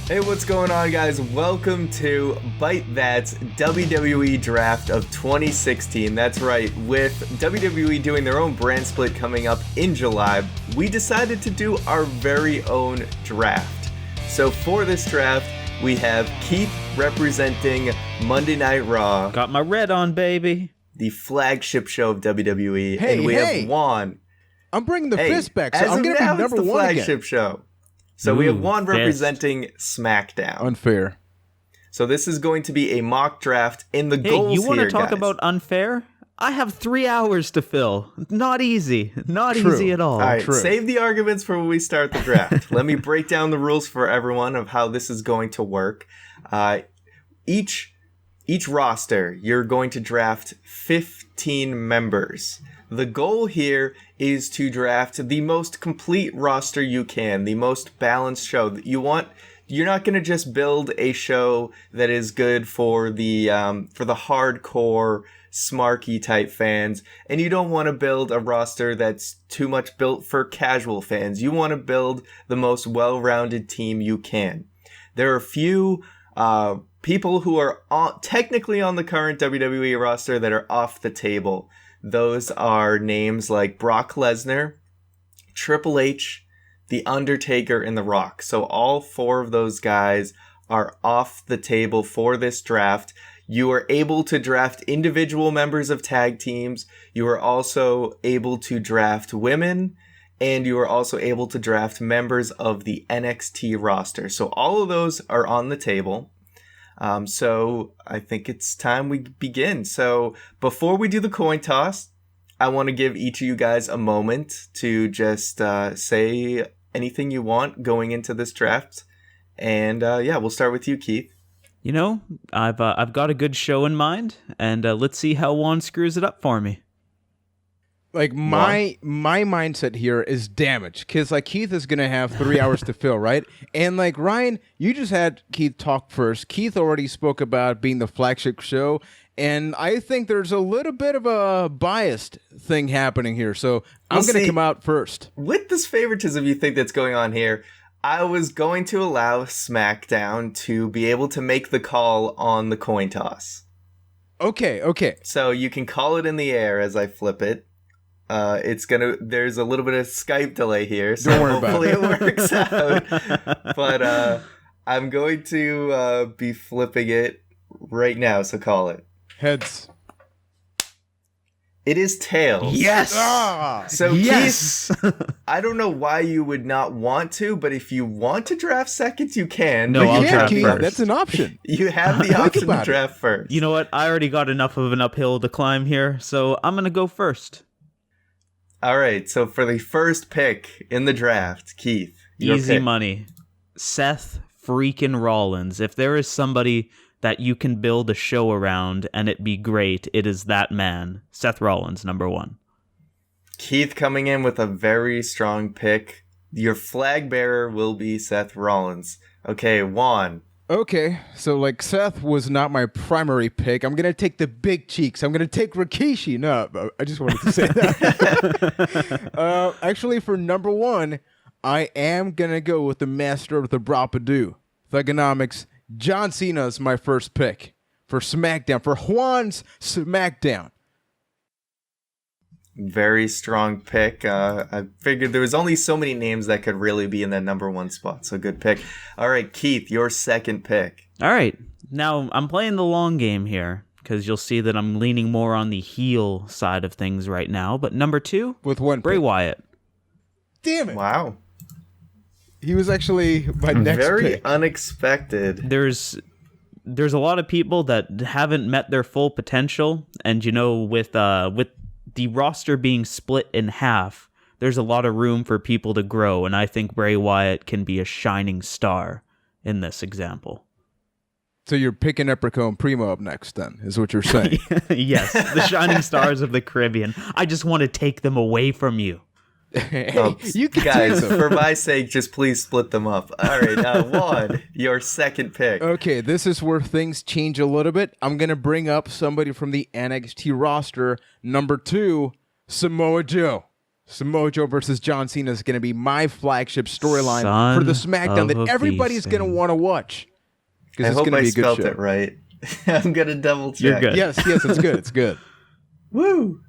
Hey, what's going on, guys? Welcome to Byte, that's WWE Draft of 2016. That's right, with WWE doing their own brand split coming up in July, we decided to do our very own draft. So for this draft, we have Keith representing Monday Night Raw. Got my red on, baby. The flagship show of WWE. And we have Juan. I'm bringing the fist back, so as I'm of going to now, be number it's the one flagship again. show. So we have Juan fist. representing SmackDown. Unfair. So this is going to be a mock draft in the goals Hey, you want to here, talk guys. about unfair? I have 3 hours to fill. Not easy. Not True. easy at all. All right, True. save the arguments for when we start the draft. Let me break down the rules for everyone of how this is going to work. Each roster, you're going to draft 15 members. The goal here is to draft the most complete roster you can, the most balanced show that you want. You're not going to just build a show that is good for the hardcore, smarky type fans, and you don't want to build a roster that's too much built for casual fans. You want to build the most well-rounded team you can. There are a few people who are technically on the current WWE roster that are off the table. Those are names like Brock Lesnar, Triple H, The Undertaker, and The Rock. So all 4 of those guys are off the table for this draft. You are able to draft individual members of tag teams. You are also able to draft women. And you are also able to draft members of the NXT roster. So all of those are on the table. So I think it's time we begin. So before we do the coin toss, I want to give each of you guys a moment to just say anything you want going into this draft. And we'll start with you, Keith. You know, I've got a good show in mind, and let's see how Juan screws it up for me. Like, my mindset here is damaged, because, like, Keith is going to have 3 hours to fill, right? And, like, Ryan, you just had Keith talk first. Keith already spoke about being the flagship show, and I think there's a little bit of a biased thing happening here, so I'm going to come out first. With this favoritism you think that's going on here, I was going to allow SmackDown to be able to make the call on the coin toss. Okay. So you can call it in the air as I flip it. There's a little bit of Skype delay here, so Don't worry hopefully about it works out. But I'm going to be flipping it right now, so call it. Heads. It is tails. Yes! So Yes! Keith, I don't know why you would not want to, but if you want to draft seconds, you can. No, But I'll you draft Keith, first. that's an option. You have the option to about it. draft first. You know what? I already got enough of an uphill to climb here, so I'm going to go first. All right, so for the first pick in the draft, Keith, your Easy pick. money. Seth freaking Rollins. If there is somebody that you can build a show around and it be great, it is that man. Seth Rollins, number 1. Keith coming in with a very strong pick. Your flag bearer will be Seth Rollins. Okay, Juan. Okay, so, like, Seth was not my primary pick. I'm going to take the big cheeks. I'm going to take Rikishi. No, I just wanted to say that. Actually, for number 1, I am going to go with the master of the Brapadu, Thugonomics. John Cena is my first pick for SmackDown, for Juan's SmackDown. Very strong pick. I figured there was only so many names that could really be in that number 1 spot, so good pick. All right, Keith, your second pick. All right. Now, I'm playing the long game here, because you'll see that I'm leaning more on the heel side of things right now. But number 2, With one Bray pick. Wyatt. Damn it. Wow. He was actually my next Very pick. unexpected. There's a lot of people that haven't met their full potential, and you know, with the roster being split in half, there's a lot of room for people to grow, and I think Bray Wyatt can be a shining star in this example. So you're picking Eprico and Primo up next, then, is what you're saying. Yes, the shining stars of the Caribbean. I just want to take them away from you. Hey, you can Guys, take them. for my sake, just please split them up. All right, Juan, your second pick. Okay, this is where things change a little bit. I'm going to bring up somebody from the NXT roster. Number 2, Samoa Joe. Samoa Joe versus John Cena is going to be my flagship storyline Son for the SmackDown of that a everybody's going to beasting. want to watch. I Because it's hope going to I be a good spelled show. it right. I'm gonna double check. You're good. Yes, it's good. It's good. Woo!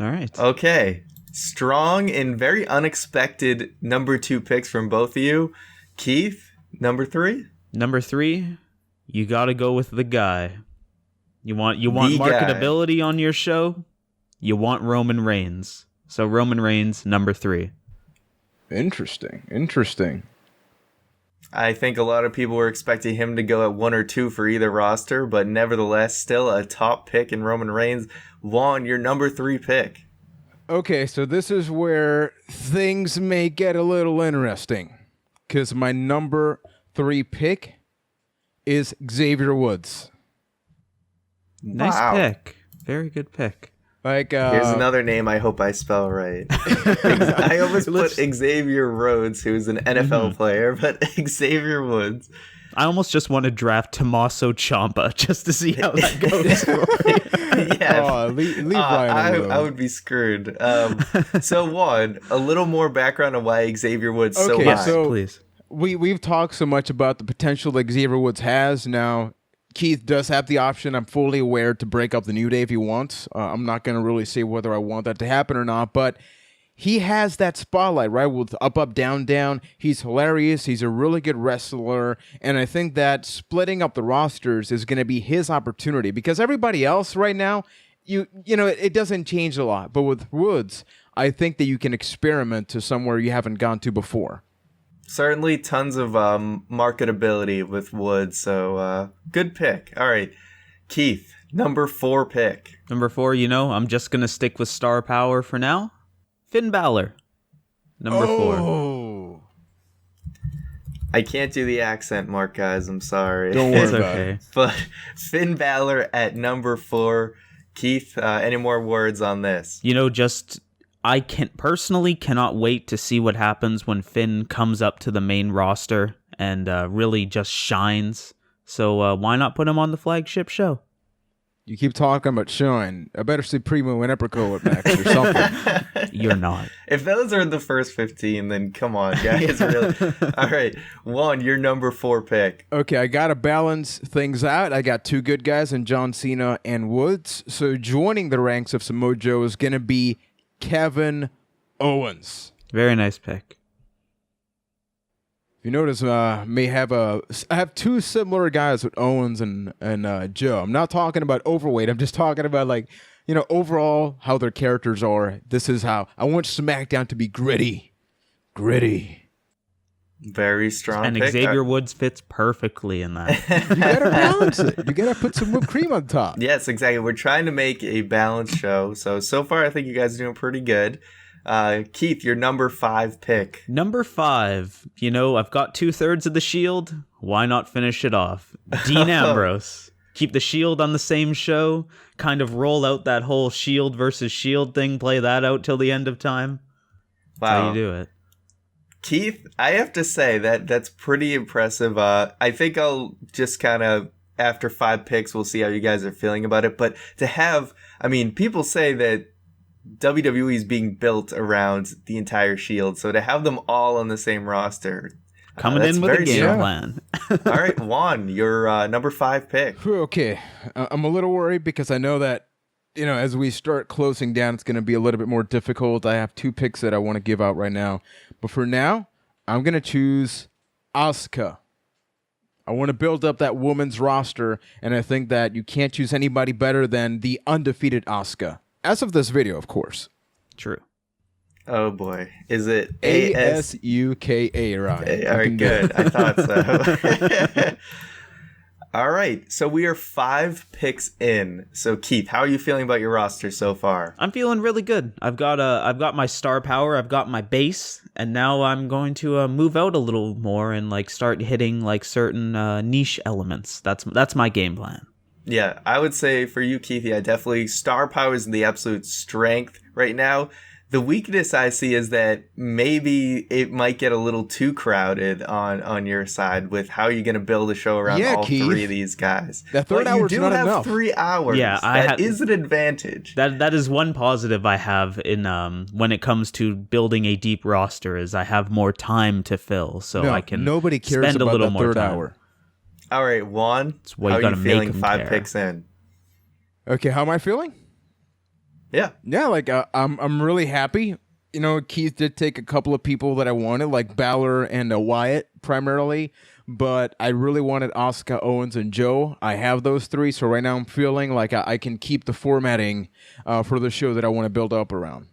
All right. Okay. Strong and very unexpected number 2 picks from both of you. Keith, number 3? Number 3, you got to go with the guy. You want The marketability on your show? You want Roman Reigns. So Roman Reigns, number 3. Interesting. I think a lot of people were expecting him to go at 1 or 2 for either roster, but nevertheless, still a top pick in Roman Reigns. Juan, your number 3 pick. Okay, so this is where things may get a little interesting. Because my number 3 pick is Xavier Woods. Nice Wow. pick. Very good pick. Like, Here's another name I hope I spell right. I almost put Xavier Rhodes, who's an NFL player, but Xavier Woods. I almost just want to draft Tommaso Ciampa just to see how that goes for me. Yeah. leave Ryan alone. I would be screwed. So, Juan, a little more background on why Xavier Woods so Okay, high. so- Please. We've talked so much about the potential that Xavier Woods has. Now, Keith does have the option, I'm fully aware, to break up the New Day if he wants. I'm not going to really say whether I want that to happen or not, but he has that spotlight, right? With up, down, down. He's hilarious. He's a really good wrestler. And I think that splitting up the rosters is going to be his opportunity because everybody else right now, you know, it doesn't change a lot. But with Woods, I think that you can experiment to somewhere you haven't gone to before. Certainly tons of marketability with Woods, so good pick. All right, Keith, number 4 pick. Number 4, I'm just going to stick with star power for now. Finn Balor. Number 4. Oh. I can't do the accent, Mark, guys. I'm sorry. Don't worry It's about okay. it. But Finn Balor at number 4. Keith, any more words on this? I cannot wait to see what happens when Finn comes up to the main roster and really just shines. So why not put him on the flagship show? You keep talking about shine. I better see Primo and Epico next or something. You're not. If those are the first 15, then come on, guys. Really. All right, Juan, your number 4 pick. Okay, I got to balance things out. I got 2 good guys in John Cena and Woods. So joining the ranks of Samoa Joe is going to be Kevin Owens. Very nice pick. If you notice, I have 2 similar guys with Owens and Joe. I'm not talking about overweight. I'm just talking about overall how their characters are. This is how I want SmackDown to be gritty. Very strong And pick. Xavier Woods fits perfectly in that. You gotta balance it. You gotta put some whipped cream on top. Yes, exactly. We're trying to make a balanced show. So far, I think you guys are doing pretty good. Keith, your number 5 pick. Number 5, I've got 2/3 of the Shield. Why not finish it off? Dean Ambrose. Keep the Shield on the same show. Kind of roll out that whole Shield versus Shield thing. Play that out till the end of time. Wow. That's how you do it. Keith, I have to say that's pretty impressive. I think I'll just kind of, after 5 picks, we'll see how you guys are feeling about it. But to have, people say that WWE is being built around the entire Shield, so to have them all on the same roster, Coming that's in with a very game strong. plan. All right, Juan, your number 5 pick. Okay, I'm a little worried because I know that, as we start closing down, it's going to be a little bit more difficult. I have 2 picks that I want to give out right now. But for now, I'm going to choose Asuka. I want to build up that woman's roster, and I think that you can't choose anybody better than the undefeated Asuka. As of this video, of course. True. Oh boy, is it Asuka, Ryan? All right, good. I thought so. All right, so we are 5 picks in. So Keith, how are you feeling about your roster so far? I'm feeling really good. I've got my star power. I've got my base, and now I'm going to move out a little more and start hitting certain niche elements. That's my game plan. Yeah, I would say for you, Keith, definitely star power is the absolute strength right now. The weakness I see is that maybe it might get a little too crowded on your side with how you're going to build a show around all Keith. three of these guys. That third hour's you do not have enough. 3 hours. Yeah, that is an advantage. That is one positive I have in when it comes to building a deep roster is I have more time to fill, so I can nobody cares spend about a little the more third time. hour. All right, Juan, why how you are gotta you make feeling 'em 5 care. picks in? Okay, how am I feeling? Yeah. Yeah, like I'm really happy. You know, Keith did take a couple of people that I wanted, like Balor and Wyatt primarily, but I really wanted Asuka, Owens, and Joe. I have those 3, so right now I'm feeling like I can keep the formatting for the show that I want to build up around.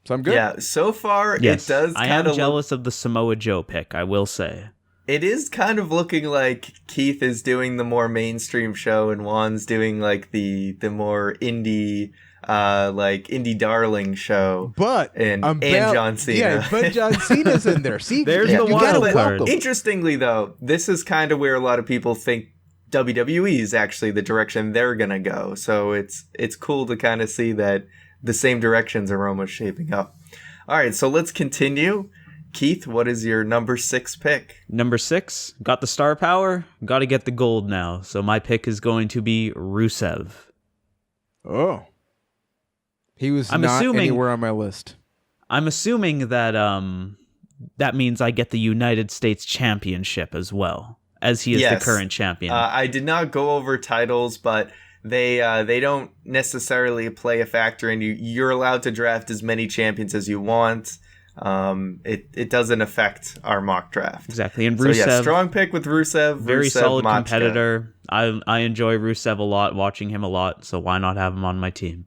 So I'm good. Yeah, so far Yes, it does I kind am of jealous of the Samoa Joe pick, I will say. It is kind of looking like Keith is doing the more mainstream show and Juan's doing like the more indie like indie darling show. But and John Cena. Yeah, but John Cena's in there. See, There's you the gotta wild card. welcome. Interestingly though, this is kind of where a lot of people think WWE is actually the direction they're gonna go. So it's cool to kind of see that the same directions are almost shaping up. All right, so let's continue. Keith, what is your number 6 pick? Number 6, got the star power, got to get the gold now. So my pick is going to be Rusev. Oh. He was I'm not assuming- anywhere on my list. I'm assuming that that means I get the United States Championship as well, as he is Yes. the current champion. I did not go over titles, but they don't necessarily play a factor in you. You're allowed to draft as many champions as you want. It doesn't affect our mock draft. Exactly, and So Rusev, yeah, strong pick with Rusev. very Rusev, solid Machka. competitor. I enjoy Rusev a lot, watching him a lot, so why not have him on my team?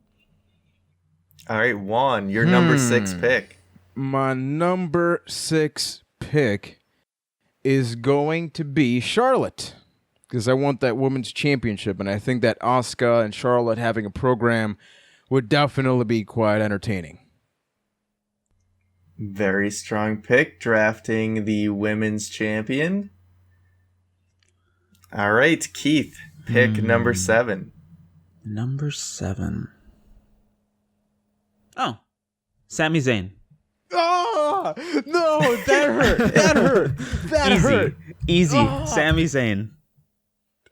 All right, Juan, your number 6 pick. My number 6 pick is going to be Charlotte, because I want that women's championship, and I think that Asuka and Charlotte having a program would definitely be quite entertaining. Very strong pick, drafting the women's champion. All right, Keith, pick number 7. Number 7. Oh, Sami Zayn. Oh, no, that hurt. That hurt. That hurt. Easy. Oh. Sami Zayn.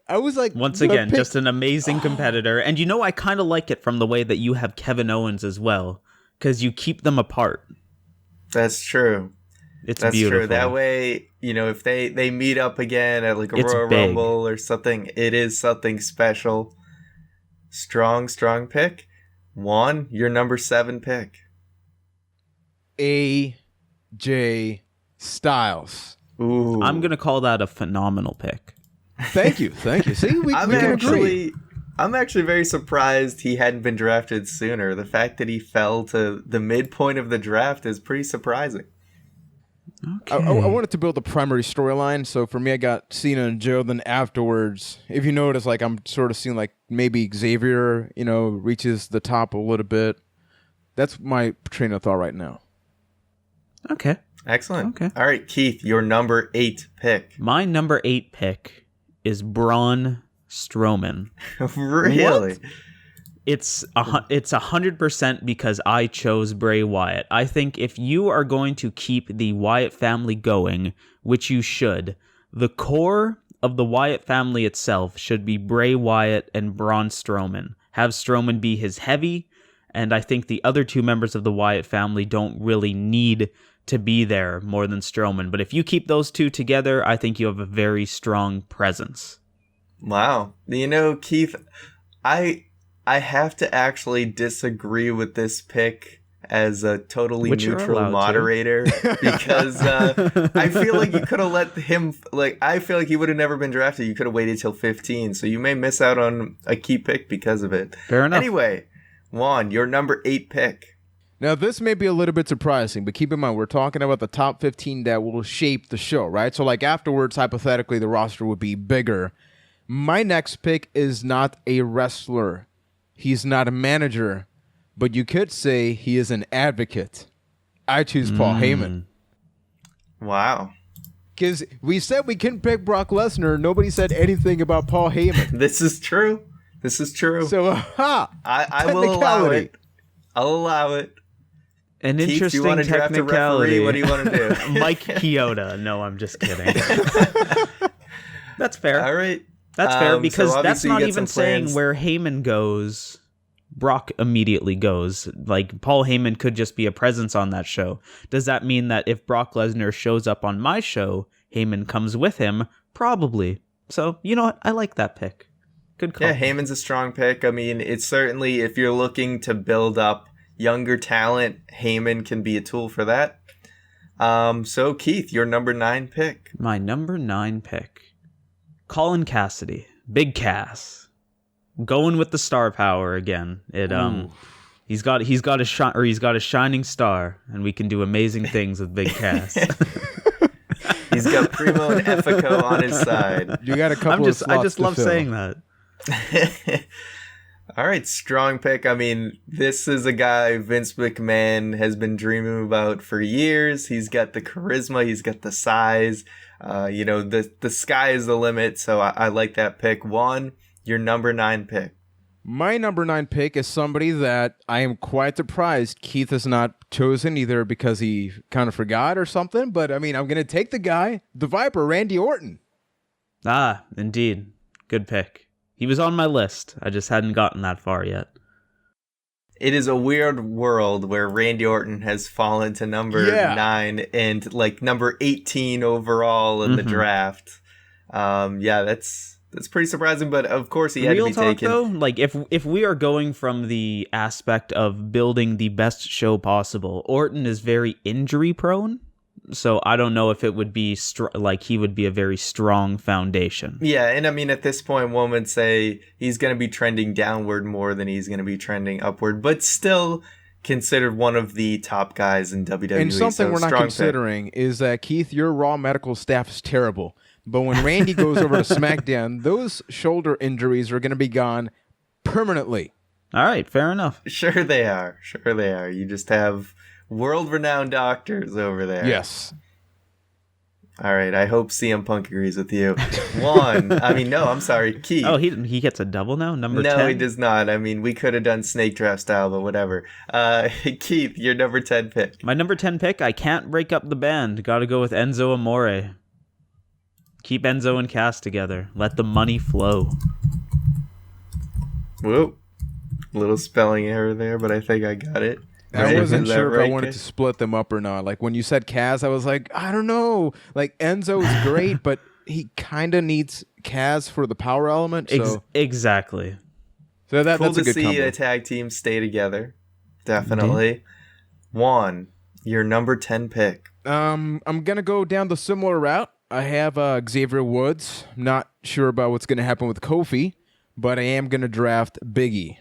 I was like, Once gonna again, pick- just an amazing competitor. And you know, I kind of like it from the way that you have Kevin Owens as well, because you keep them apart. That's true. It's beautiful. True. That way, you know, if they meet up again at like a It's Royal big. Rumble or something, it is something special. Strong pick. Juan, your number 7 pick. AJ Styles. Ooh. I'm going to call that a phenomenal pick. Thank you. See, we can agree. I'm actually very surprised he hadn't been drafted sooner. The fact that he fell to the midpoint of the draft is pretty surprising. Okay. I wanted to build a primary storyline, so for me, I got Cena and Joe. Then afterwards, if you notice, like I'm sort of seeing like maybe Xavier, you know, reaches the top a little bit. That's my train of thought right now. Okay. Excellent. Okay. All right, Keith, your number 8 pick. My number 8 pick is Braun Strowman. Really? What? It's 100% because I chose Bray Wyatt. I think if you are going to keep the Wyatt family going, which you should, the core of the Wyatt family itself should be Bray Wyatt and Braun Strowman. Have Strowman be his heavy, and I think the other 2 members of the Wyatt family don't really need to be there more than Strowman. But if you keep those 2 together, I think you have a very strong presence. Wow. You know, Keith, I have to actually disagree with this pick as a totally Which you're neutral allowed to. moderator because I feel like you could have let him, like, I feel like he would have never been drafted. You could have waited till 15, so you may miss out on a key pick because of it. Fair enough. Anyway, Juan, your number 8 pick. Now, this may be a little bit surprising, but keep in mind, we're talking about the top 15 that will shape the show, right? So, like, afterwards, hypothetically, the roster would be bigger. My next pick is not a wrestler. He's not a manager, but you could say he is an advocate. I choose Paul Heyman. Wow. Because we said we couldn't pick Brock Lesnar. Nobody said anything about Paul Heyman. This is true. So, I will allow it. I'll allow it. An Keith, interesting do you want to draft a technicality. referee? What do you want to do? Mike Chioda. No, I'm just kidding. That's fair. All right. That's fair So because that's obviously you not got even some saying plans. where Heyman goes. Brock immediately goes. Like, Paul Heyman could just be a presence on that show. Does that mean that if Brock Lesnar shows up on my show, Heyman comes with him? Probably. So, you know what? I like that pick. Good call. Yeah, Heyman's a strong pick. I mean, it's certainly, if you're looking to build up younger talent, Heyman can be a tool for that. So, Keith, your number 9 pick. My number 9 pick. Colin Cassidy. Big Cass. Going with the star power again. He's got a shining star, and we can do amazing things with Big Cass. He's got Primo and Efico on his side. You got a couple of slots I just to love fill. saying that. All right, strong pick. I mean, this is a guy Vince McMahon has been dreaming about for years. He's got the charisma. He's got the size. The sky is the limit. So I like that pick. Juan, your number 9 pick. My number 9 pick is somebody that I am quite surprised Keith has not chosen, either because he kind of forgot or something. But I mean, I'm going to take the guy, the Viper, Randy Orton. Ah, indeed. Good pick. He was on my list. I just hadn't gotten that far yet. It is a weird world where Randy Orton has fallen to number 9 and like number 18 overall in the draft. That's pretty surprising, but of course he had to be taken. Though, like if we are going from the aspect of building the best show possible, Orton is very injury prone, so I don't know if it would be he would be a very strong foundation. Yeah, and I mean at this point one would say he's going to be trending downward more than he's going to be trending upward, but still considered one of the top guys in WWE. And something so we're not considering is that, Keith, your Raw medical staff is terrible. But when Randy goes over to SmackDown, those shoulder injuries are going to be gone permanently. All right, fair enough. Sure they are. You just have world-renowned doctors over there. Yes. All right, I hope CM Punk agrees with you. I'm sorry, Keith. Oh, he gets a double now? Number 10? No, he does not. I mean, we could have done snake draft style, but whatever. Keith, your number 10 pick. My number 10 pick, I can't break up the band. Got to go with Enzo Amore. Keep Enzo and Cass together. Let the money flow. Whoop. Little spelling error there, but I think I got it. I wasn't sure if I wanted Kid? to split them up or not. Like, when you said Kaz, I was like, I don't know. Like, Enzo is great, but he kind of needs Kaz for the power element. So Exactly. So cool that's a to good see combo. a tag team stay together. Definitely. Juan, your number 10 pick. I'm going to go down the similar route. I have Xavier Woods. Not sure about what's going to happen with Kofi, but I am going to draft Big E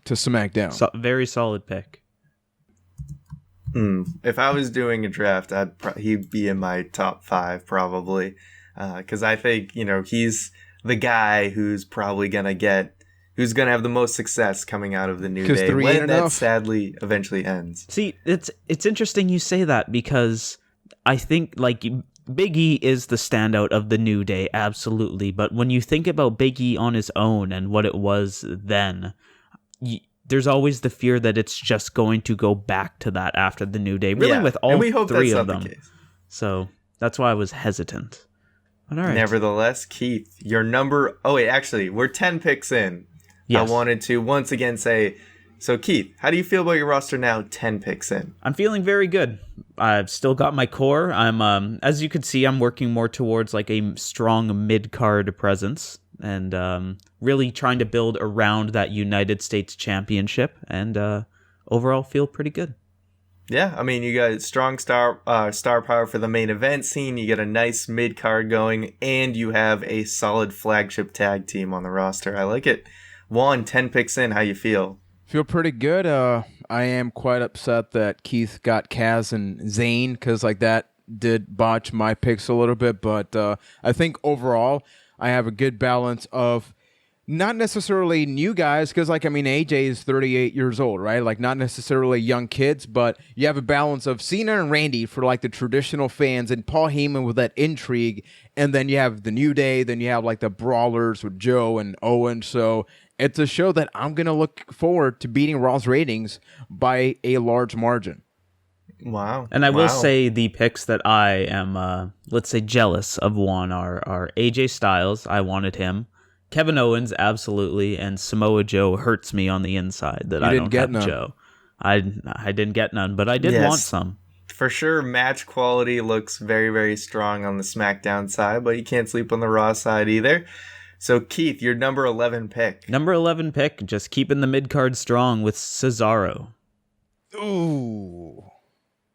to SmackDown. Very solid pick. If I was doing a draft, he'd be in my top 5 probably. Because I think, he's the guy who's probably going to have the most success coming out of the New Day when that sadly eventually ends. See, it's interesting you say that because I think like Big E is the standout of the New Day, absolutely. But when you think about Big E on his own and what it was then, there's always the fear that it's just going to go back to that after the New Day. Really, with all three of them. So that's why I was hesitant. But all right. Nevertheless, Keith, your number... Oh, wait, actually, we're 10 picks in. Yes. I wanted to once again say... So, Keith, how do you feel about your roster now 10 picks in? I'm feeling very good. I've still got my core. I'm, as you can see, I'm working more towards like a strong mid-card presence and really trying to build around that United States Championship and overall feel pretty good. Yeah, I mean, you got strong star power for the main event scene. You get a nice mid-card going, and you have a solid flagship tag team on the roster. I like it. Juan, 10 picks in. How you feel? Feel pretty good. I am quite upset that Keith got Kaz and Zayn because like that did botch my picks a little bit. But I think overall I have a good balance of not necessarily new guys because like, I mean, AJ is 38 years old, right? Like not necessarily young kids, but you have a balance of Cena and Randy for like the traditional fans and Paul Heyman with that intrigue. And then you have the New Day. Then you have like the Brawlers with Joe and Owen. So it's a show that I'm going to look forward to beating Raw's ratings by a large margin. Wow. And I will Wow. say the picks that I am, let's say, jealous of Juan are AJ Styles. I wanted him. Kevin Owens, absolutely. And Samoa Joe hurts me on the inside that I don't have Joe. I didn't get none, but I did want some. For sure, match quality looks very, very strong on the SmackDown side, but you can't sleep on the Raw side either. So, Keith, your number 11 pick. Number 11 pick, just keeping the mid-card strong with Cesaro. Ooh.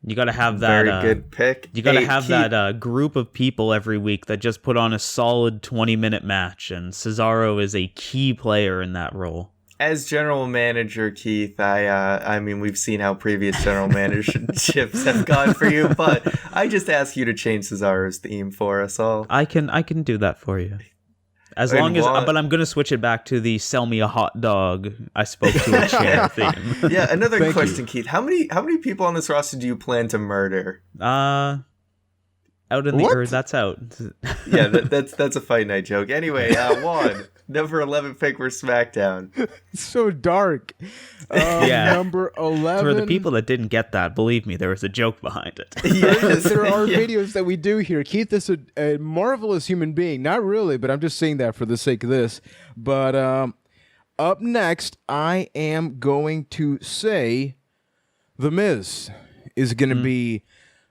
You got to have that. Very good pick. You got to have that group of people every week that just put on a solid 20-minute match, and Cesaro is a key player in that role. As general manager, Keith, I mean, we've seen how previous general managerships have gone for you, but I just ask you to change Cesaro's theme for us all. I can do that for you. But I'm going to switch it back to the "Sell me a hot dog, I spoke to a chair" theme. Yeah, another question, Keith. How many people on this roster do you plan to murder? Out in the earth, that's out. Yeah, that's a fight night joke. Anyway, Juan, number 11 pick for SmackDown. It's so dark. Yeah. Number 11. For the people that didn't get that, believe me, there was a joke behind it. Yes. There are videos that we do here. Keith is a marvelous human being. Not really, but I'm just saying that for the sake of this. But up next, I am going to say The Miz is going to be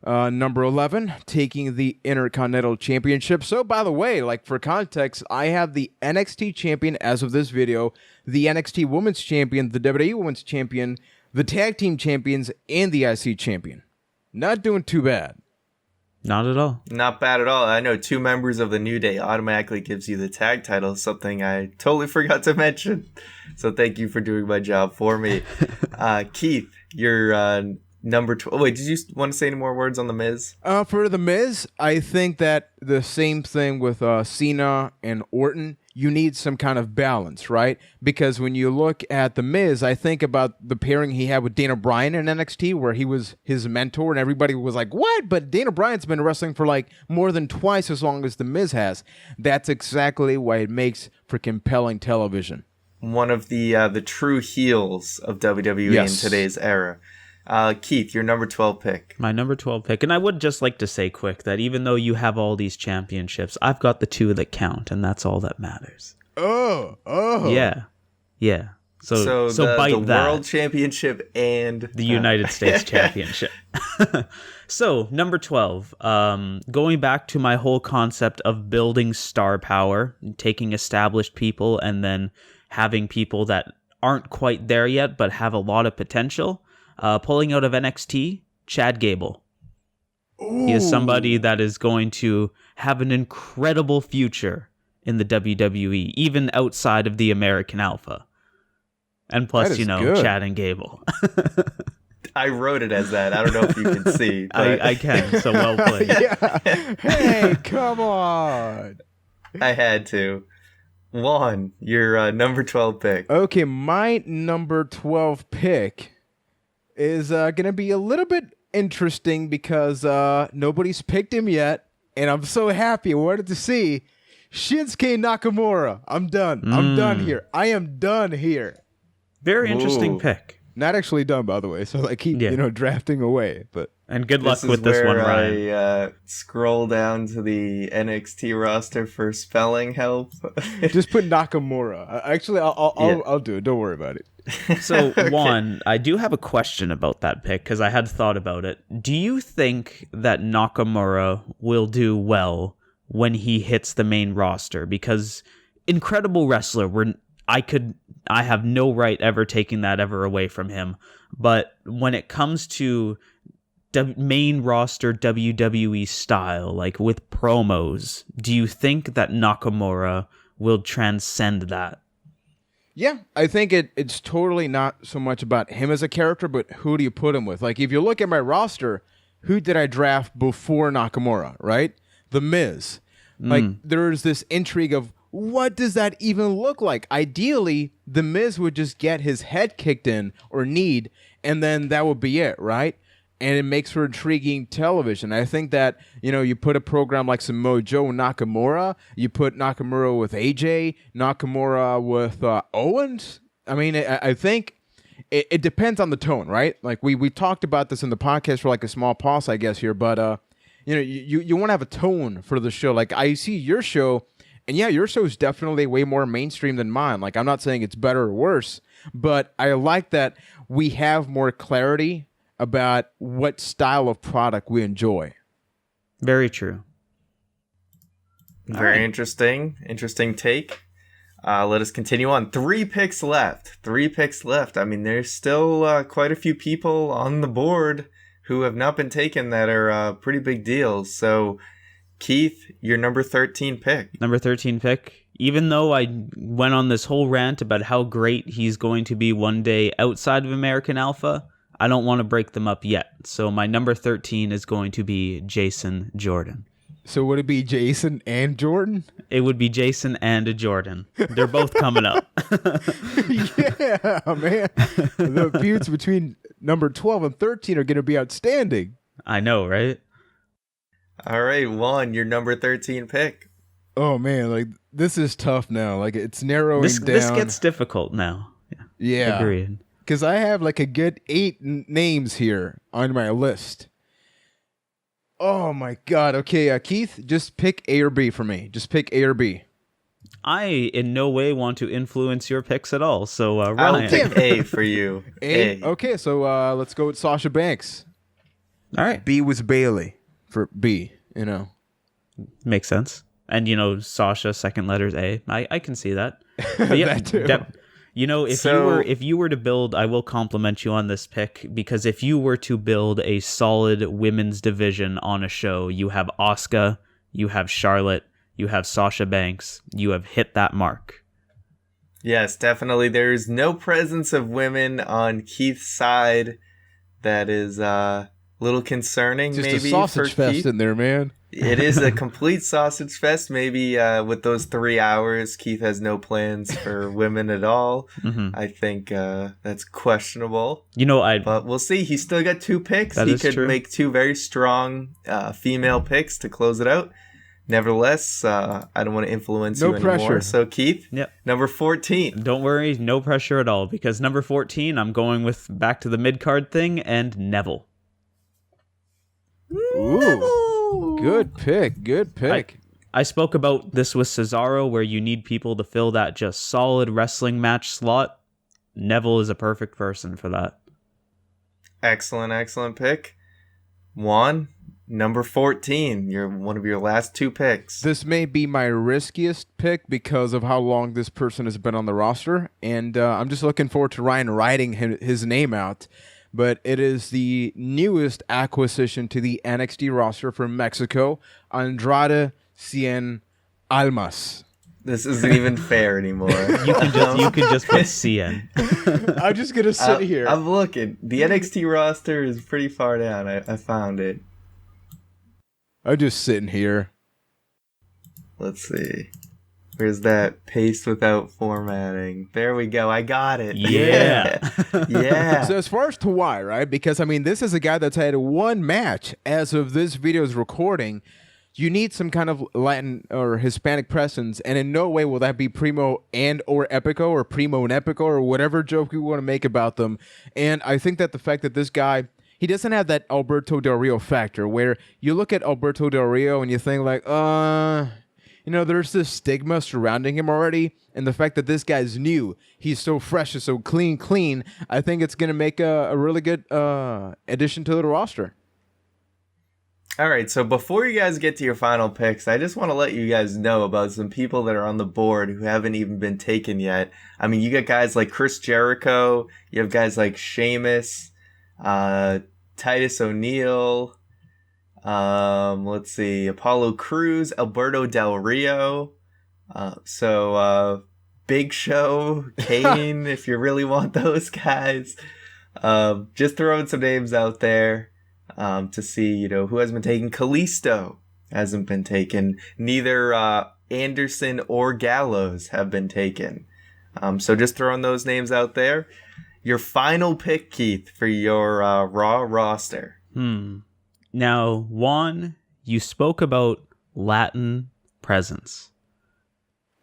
number 11, taking the Intercontinental Championship. So, by the way, like for context, I have the NXT Champion as of this video, the NXT Women's Champion, the WWE Women's Champion, the Tag Team Champions, and the IC Champion. Not doing too bad. Not at all. Not bad at all. I know 2 members of the New Day automatically gives you the tag title, something I totally forgot to mention. So thank you for doing my job for me. Keith, you're number 12. Wait, did you want to say any more words on The Miz? For The Miz, I think that the same thing with Cena and Orton, you need some kind of balance, right? Because when you look at The Miz, I think about the pairing he had with Dana Bryan in NXT, where he was his mentor and everybody was like, what? But Dana Bryan's been wrestling for like more than twice as long as The Miz has. That's exactly why it makes for compelling television. One of the true heels of WWE in today's era. Keith, your number 12 pick. My number 12 pick. And I would just like to say quick that even though you have all these championships, I've got the 2 that count, and that's all that matters. Oh. Yeah. So the that. World Championship and the United States Championship. So, number 12, going back to my whole concept of building star power, taking established people and then having people that aren't quite there yet but have a lot of potential. Pulling out of NXT, Chad Gable. Ooh. He is somebody that is going to have an incredible future in the WWE, even outside of the American Alpha. And plus, good. Chad and Gable. I wrote it as that. I don't know if you can see. But... I can, so well played. Yeah. Hey, come on. I had to. Juan, your number 12 pick. Okay, my number 12 pick is going to be a little bit interesting because nobody's picked him yet, and I'm so happy. I wanted to see Shinsuke Nakamura. I'm done. I'm done here. I am done here. Very interesting pick. Not actually done, by the way. So I keep drafting away. And good luck with this one, Ryan. I scroll down to the NXT roster for spelling help. Just put Nakamura. Actually, I'll do it. Don't worry about it. So, Juan, I do have a question about that pick because I had thought about it. Do you think that Nakamura will do well when he hits the main roster? Because incredible wrestler, I have no right ever taking that ever away from him. But when it comes to main roster WWE style, like with promos, do you think that Nakamura will transcend that? Yeah, I think it's totally not so much about him as a character, but who do you put him with? Like, if you look at my roster, who did I draft before Nakamura, right? The Miz. Like, there's this intrigue of, what does that even look like? Ideally, The Miz would just get his head kicked in, or kneed, and then that would be it, right? And it makes for intriguing television. I think that, you put a program like Samoa Joe and Nakamura, you put Nakamura with AJ, Nakamura with Owens. I mean, I think it depends on the tone, right? Like we talked about this in the podcast for like a small pause, I guess here, but you want to have a tone for the show. Like I see your show, and yeah, your show is definitely way more mainstream than mine. Like I'm not saying it's better or worse, but I like that we have more clarity about what style of product we enjoy. Very true. Very interesting take. Let us continue on. 3 picks left. I mean, there's still quite a few people on the board who have not been taken that are pretty big deals. So, Keith, your number 13 pick. Number 13 pick. Even though I went on this whole rant about how great he's going to be one day outside of American Alpha, I don't want to break them up yet. So my number 13 is going to be Jason Jordan. So would it be Jason and Jordan? It would be Jason and Jordan. They're both coming up. Yeah, man. The feuds between number 12 and 13 are going to be outstanding. I know, right? All right, Juan, your number 13 pick. Oh, man. Like, this is tough now. Like, it's narrowing down. This gets difficult now. Yeah. Agreed. Because I have like a good 8 names here on my list. Oh my God. Okay, Keith, just pick A or B for me. Just pick A or B. I in no way want to influence your picks at all. So I'll Ryan. pick A for you. A. Okay, so let's go with Sasha Banks. All right. B was Bailey for B, you know. Makes sense. And Sasha, second letter's A. I can see that. But yeah, That too. If you were to build, I will compliment you on this pick, because if you were to build a solid women's division on a show, you have Asuka, you have Charlotte, you have Sasha Banks, you have hit that mark. Yes, definitely. There's no presence of women on Keith's side. That is a little concerning. Just maybe a sausage for fest Keith. in there, man. It is a complete sausage fest. Maybe with those 3 hours, Keith has no plans for women at all. Mm-hmm. I think that's questionable. But we'll see. He's still got 2 picks. That He is could true. make 2 very strong female picks to close it out. Nevertheless, I don't want to influence you anymore. pressure. So, Keith, Yep. number 14. Don't worry, no pressure at all, because number 14, I'm going with back to the mid-card thing, and Neville. Ooh. Good pick. I spoke about this with Cesaro, where you need people to fill that just solid wrestling match slot. Neville is a perfect person for that. Excellent pick. Juan, number 14. You're one of your last 2 picks. This may be my riskiest pick because of how long this person has been on the roster, and I'm just looking forward to Ryan writing his name out. But it is the newest acquisition to the NXT roster from Mexico, Andrade Cien Almas. This isn't even fair anymore. You could just put CN. I'm just going to sit here. I'm looking. The NXT roster is pretty far down. I found it. I'm just sitting here. Let's see. Where's that paste without formatting? There we go. I got it. Yeah. Yeah. So as far as to why, right? Because, I mean, this is a guy that's had 1 match as of this video's recording. You need some kind of Latin or Hispanic presence, and in no way will that be Primo and or Epico or Primo and Epico or whatever joke you want to make about them. And I think that the fact that this guy, he doesn't have that Alberto Del Rio factor where you look at Alberto Del Rio and you think like, there's this stigma surrounding him already. And the fact that this guy's new, he's so fresh and so clean, I think it's going to make a really good addition to the roster. All right, so before you guys get to your final picks, I just want to let you guys know about some people that are on the board who haven't even been taken yet. I mean, you got guys like Chris Jericho, you have guys like Sheamus, Titus O'Neil, let's see, Apollo Crews, Alberto Del Rio, Big Show, Kane, if you really want those guys. Just throwing some names out there. To see, who has been taken. Kalisto hasn't been taken. Neither Anderson or Gallows have been taken. So just throwing those names out there. Your final pick, Keith, for your Raw roster. Now, Juan, you spoke about Latin presence.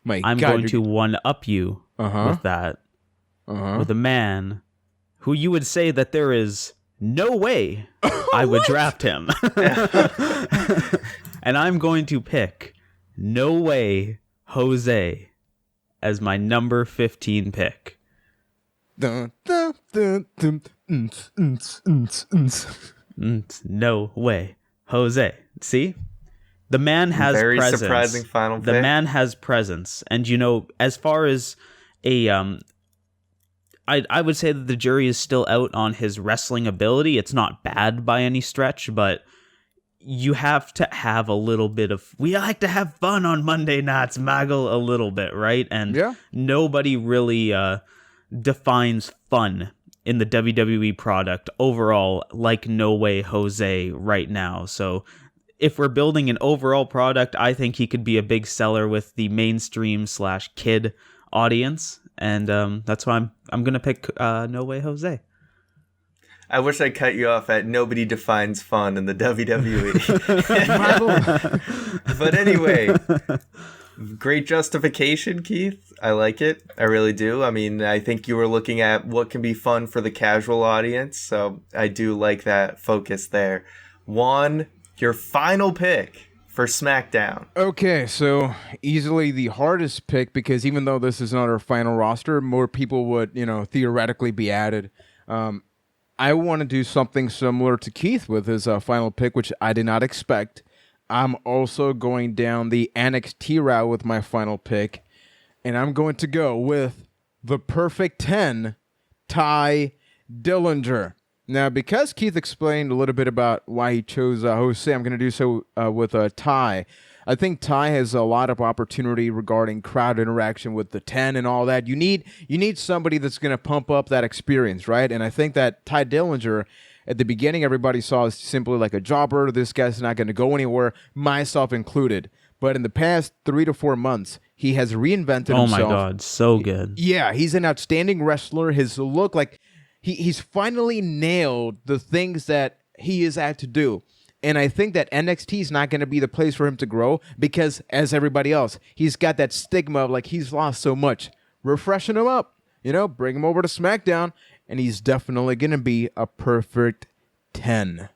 I'm going to one-up you with that, with a man who you would say that there is no way I would draft him. And I'm going to pick No Way Jose as my number 15 pick. Dun, dun, dun, dun, No way Jose. See? The man has Very presence. surprising final pick. The man has presence. And, as far as a... I would say that the jury is still out on his wrestling ability. It's not bad by any stretch, but you have to have a little bit of... We like to have fun on Monday nights, Maggle, a little bit, right? And nobody really defines fun in the WWE product overall like No Way Jose right now. So if we're building an overall product, I think he could be a big seller with the mainstream/kid audience. And that's why I'm going to pick No Way Jose. I wish I cut you off at nobody defines fun in the WWE. But anyway, great justification, Keith. I like it. I really do. I mean, I think you were looking at what can be fun for the casual audience. So I do like that focus there. Juan, your final pick for SmackDown. Okay, so easily the hardest pick, because even though this is not our final roster, more people would, theoretically be added. I want to do something similar to Keith with his final pick, which I did not expect. I'm also going down the NXT route with my final pick, and I'm going to go with the perfect 10, Ty Dillinger. Now, because Keith explained a little bit about why he chose Jose, I'm going to do so with Ty. I think Ty has a lot of opportunity regarding crowd interaction with the 10 and all that. You need somebody that's going to pump up that experience, right? And I think that Ty Dillinger, at the beginning, everybody saw as simply like a jobber. This guy's not going to go anywhere, myself included. But in the past 3 to 4 months, he has reinvented himself. Oh my God, so good. Yeah, he's an outstanding wrestler. His look, like... He's finally nailed the things that he is at to do. And I think that NXT is not going to be the place for him to grow because, as everybody else, he's got that stigma of like he's lost so much. We're freshening him up, bring him over to SmackDown, and he's definitely going to be a perfect 10.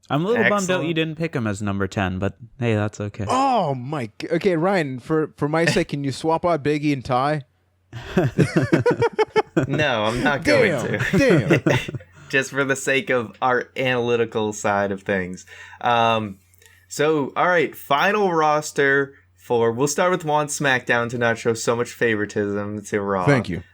I'm a little bummed out you didn't pick him as number 10, but hey, that's okay. Oh, my... Okay, Ryan, for my sake, can you swap out Biggie and Ty? No, I'm not going to. Damn. Just for the sake of our analytical side of things. So, all right, final roster for... We'll start with Juan SmackDown to not show so much favoritism to Raw. Thank you.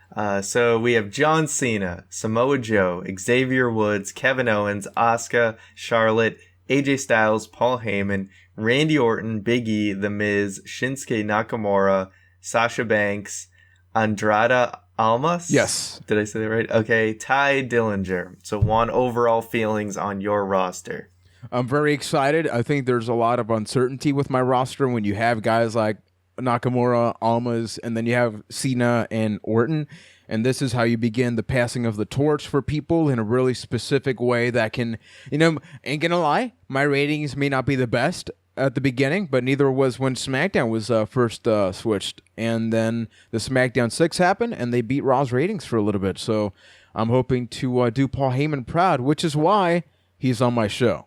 So we have John Cena, Samoa Joe, Xavier Woods, Kevin Owens, Asuka, Charlotte, AJ Styles, Paul Heyman, Randy Orton, Big E, The Miz, Shinsuke Nakamura, Sasha Banks, Andrade Almas? Yes. Did I say that right? Okay, Ty Dillinger. So Juan, overall feelings on your roster. I'm very excited. I think there's a lot of uncertainty with my roster when you have guys like Nakamura, Almas, and then you have Cena and Orton. And this is how you begin the passing of the torch for people in a really specific way that can, ain't gonna lie, my ratings may not be the best at the beginning, but neither was when SmackDown was first switched. And then the SmackDown 6 happened, and they beat Raw's ratings for a little bit. So I'm hoping to do Paul Heyman proud, which is why he's on my show.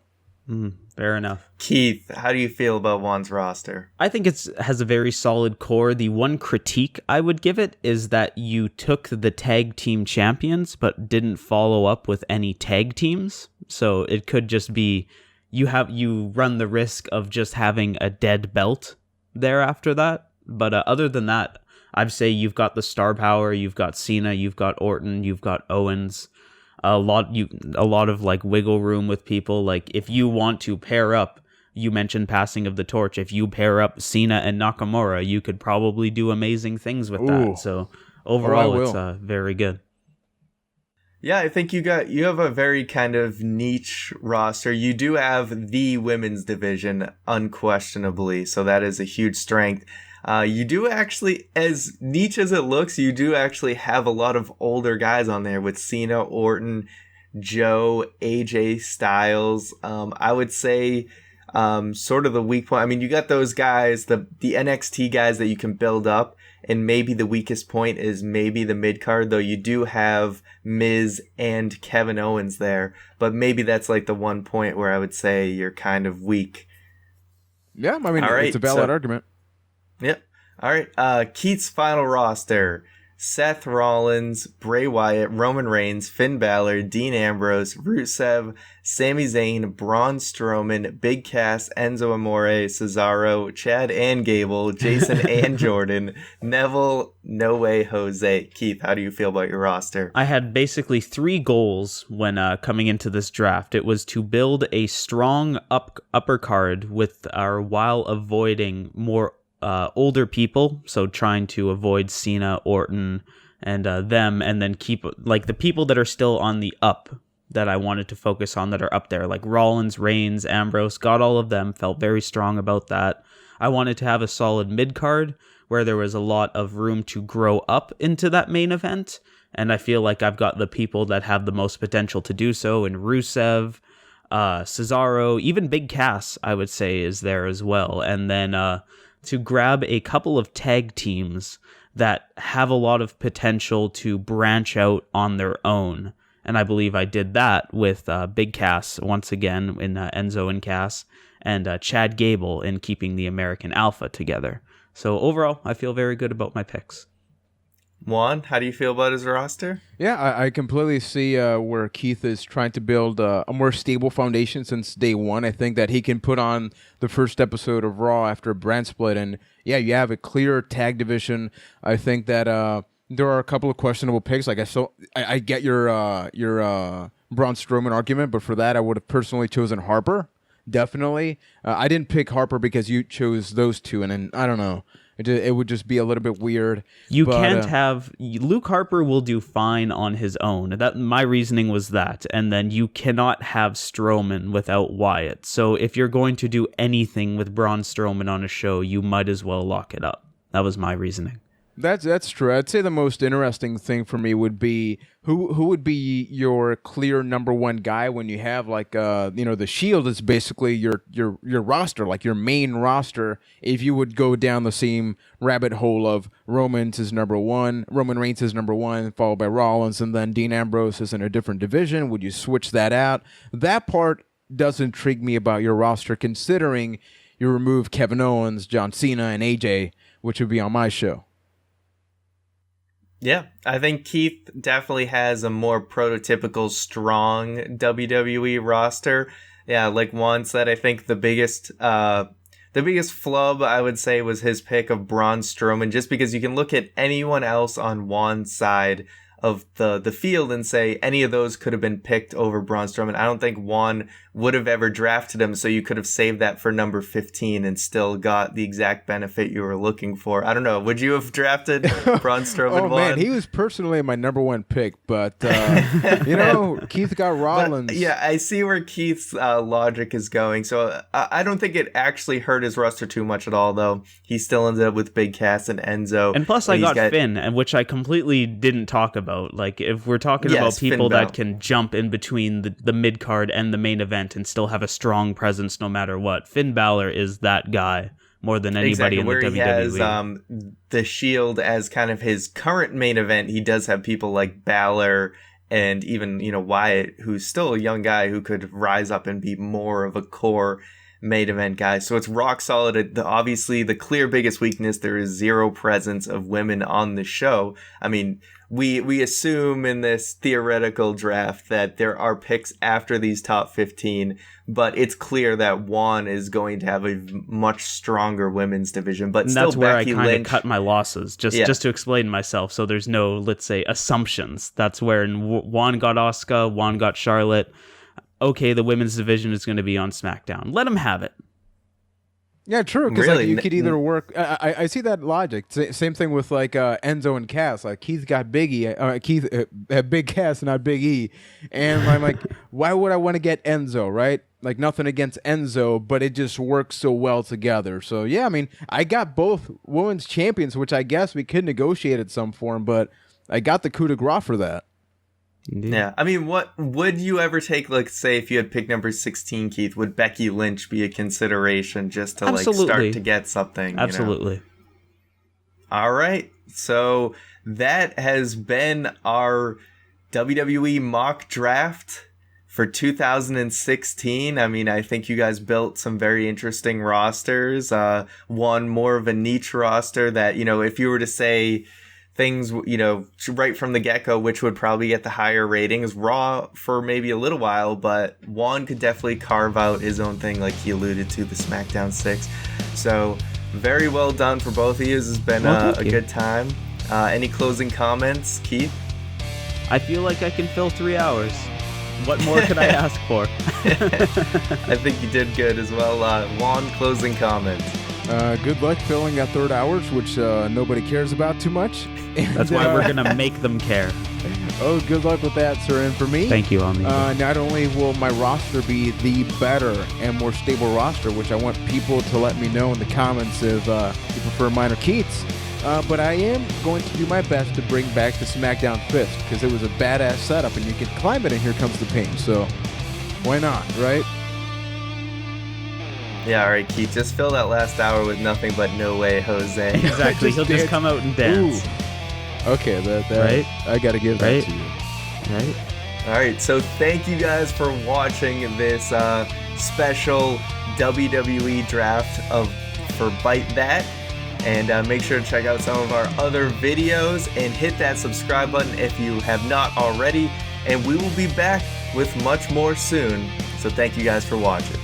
Fair enough. Keith, how do you feel about Juan's roster? I think it has a very solid core. The one critique I would give it is that you took the tag team champions, but didn't follow up with any tag teams. So it could just be... You run the risk of just having a dead belt there after that. But other than that, I'd say you've got the star power, you've got Cena, you've got Orton, you've got Owens. A lot of like wiggle room with people. Like if you want to pair up, you mentioned passing of the torch. If you pair up Cena and Nakamura, you could probably do amazing things with that. So overall, it's very good. Yeah, I think you have a very kind of niche roster. You do have the women's division, unquestionably, so that is a huge strength. You do actually, as niche as it looks, you do actually have a lot of older guys on there with Cena, Orton, Joe, AJ Styles. I would say sort of the weak point. I mean, you got those guys, the NXT guys that you can build up, and maybe the weakest point is maybe the mid-card, though you do have Miz and Kevin Owens there, but maybe that's like the one point where I would say you're kind of weak. Yeah, I mean, it's a valid argument. Yep. All right. Keith's final roster: Seth Rollins, Bray Wyatt, Roman Reigns, Finn Balor, Dean Ambrose, Rusev, Sami Zayn, Braun Strowman, Big Cass, Enzo Amore, Cesaro, Chad and Gable, Jason and Jordan, Neville, No Way Jose. Keith, how do you feel about your roster? I had basically 3 goals when coming into this draft. It was to build a strong upper card while avoiding more older people, so trying to avoid Cena, Orton, and them, and then keep like the people that are still on the up that I wanted to focus on that are up there, like Rollins, Reigns, Ambrose, got all of them, felt very strong about that. I wanted to have a solid mid card where there was a lot of room to grow up into that main event, and I feel like I've got the people that have the most potential to do so in Rusev, Cesaro, even Big Cass, I would say, is there as well, and then to grab a couple of tag teams that have a lot of potential to branch out on their own. And I believe I did that with Big Cass, once again, in Enzo and Cass, and Chad Gable in keeping the American Alpha together. So overall, I feel very good about my picks. Juan, how do you feel about his roster? Yeah, I completely see where Keith is trying to build a more stable foundation since day one. I think that he can put on the first episode of Raw after a brand split, and yeah, you have a clear tag division. I think that there are a couple of questionable picks. Like I get your Braun Strowman argument, but for that, I would have personally chosen Harper. Definitely, I didn't pick Harper because you chose those two, and then I don't know. It would just be a little bit weird. You can't have Luke Harper will do fine on his own. That my reasoning was that, and then you cannot have Strowman without Wyatt. So if you're going to do anything with Braun Strowman on a show, you might as well lock it up. That was my reasoning. That's true. I'd say the most interesting thing for me would be who would be your clear number one guy when you have like the Shield is basically your roster, like your main roster. If you would go down the same rabbit hole of Roman Reigns is number one, followed by Rollins, and then Dean Ambrose is in a different division, would you switch that out? That part does intrigue me about your roster, considering you remove Kevin Owens, John Cena, and AJ, which would be on my show. Yeah, I think Keith definitely has a more prototypical strong WWE roster. Yeah, like Juan said, I think the biggest flub I would say was his pick of Braun Strowman, just because you can look at anyone else on Juan's side of the field and say any of those could have been picked over Braun Strowman. I don't think Juan would have ever drafted him, so you could have saved that for number 15 and still got the exact benefit you were looking for. I don't know. Would you have drafted Braun Strowman? Oh, man, he was personally my number one pick, but, Keith got Rollins. But, yeah, I see where Keith's logic is going, so I don't think it actually hurt his roster too much at all, though. He still ended up with Big Cass and Enzo. And plus I got Finn, and which I completely didn't talk about. Like, if we're talking about people that can jump in between the mid-card and the main event and still have a strong presence no matter what, Finn Balor is that guy more than anybody in the WWE. He has the Shield as kind of his current main event. He does have people like Balor and even, Wyatt, who's still a young guy who could rise up and be more of a core main event guy. So it's rock solid. Obviously, the clear biggest weakness, there is zero presence of women on the show. I mean, we assume in this theoretical draft that there are picks after these top 15, but it's clear that Juan is going to have a much stronger women's division. But and still, that's where Becky I kind Lynch, of cut my losses, just to explain myself. So there's no, let's say, assumptions. That's where Juan got Asuka, Juan got Charlotte. Okay, the women's division is going to be on SmackDown. Let them have it. Yeah, true. Because you could either work. I see that logic. Same thing with like Enzo and Cass. Like Keith got Keith had Big Cass, not Big E, and I'm like, why would I want to get Enzo? Right? Like nothing against Enzo, but it just works so well together. So yeah, I mean, I got both women's champions, which I guess we could negotiate at some form, but I got the coup de grace for that. Indeed. Yeah, I mean, what would you ever take, like, say, if you had picked number 16, Keith, would Becky Lynch be a consideration just to, Absolutely. like, start to get something? Absolutely. All right. So that has been our WWE mock draft for 2016. I mean, I think you guys built some very interesting rosters. One more of a niche roster that, if you were to say things, right from the get-go, which would probably get the higher ratings, Raw for maybe a little while, but Juan could definitely carve out his own thing, like he alluded to, the SmackDown 6. So very well done for both of you. This has been a good time. Any closing comments, Keith? I feel like I can fill 3 hours. What more could I ask for? I think you did good as well. Juan, closing comments. Good luck filling that third hours, which nobody cares about too much. That's why we're going to make them care. Oh, good luck with that, sir. And for me, thank you, Amigo. Not only will my roster be the better and more stable roster, which I want people to let me know in the comments if you prefer mine or Keith's, but I am going to do my best to bring back the SmackDown Fist, because it was a badass setup, and you can climb it, and here comes the pain. So why not, right? Yeah, all right, Keith. Just fill that last hour with nothing but "No way, Jose." Exactly. He'll just come out and dance. Ooh. Okay, that right? I got to give that to you. Right. All right, so thank you guys for watching this special WWE draft for Byte That. And make sure to check out some of our other videos and hit that subscribe button if you have not already. And we will be back with much more soon. So thank you guys for watching.